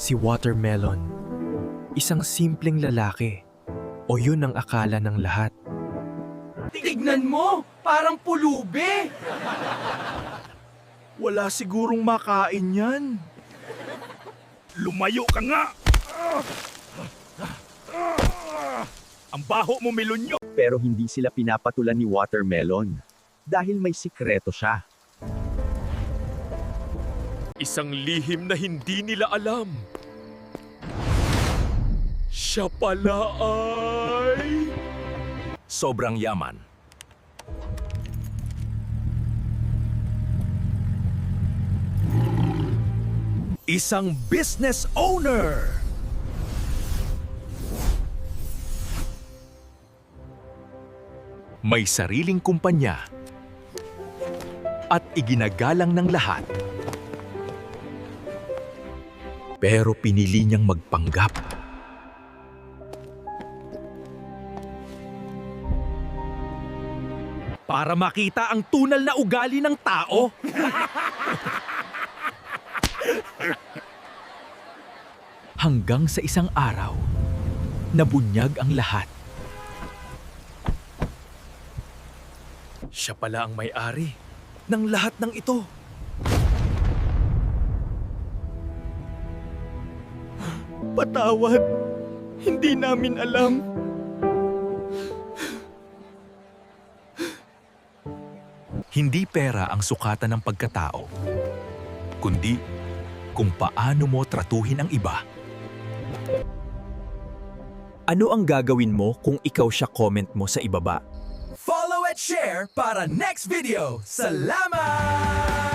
Si Watermelon, isang simpleng lalaki, o yun ang akala ng lahat. Tignan mo! Parang pulubi! Wala sigurong makain yan. Lumayo ka nga! Ang baho mo, Melonyo! Pero hindi sila pinapatulan ni Watermelon. Dahil may sikreto siya. Isang lihim na hindi nila alam. Siya pala ay... sobrang yaman. Isang business owner! May sariling kumpanya at iginagalang ng lahat. Pero pinili niyang magpanggap. Para makita ang tunal na ugali ng tao. Hanggang sa isang araw, nabunyag ang lahat. Siya pala ang may-ari ng lahat ng ito. Patawad, hindi namin alam. Hindi pera ang sukatan ng pagkatao, kundi kung paano mo tratuhin ang iba. Ano ang gagawin mo kung ikaw siya? Comment mo sa ibaba. Follow at share para next video. Salamat!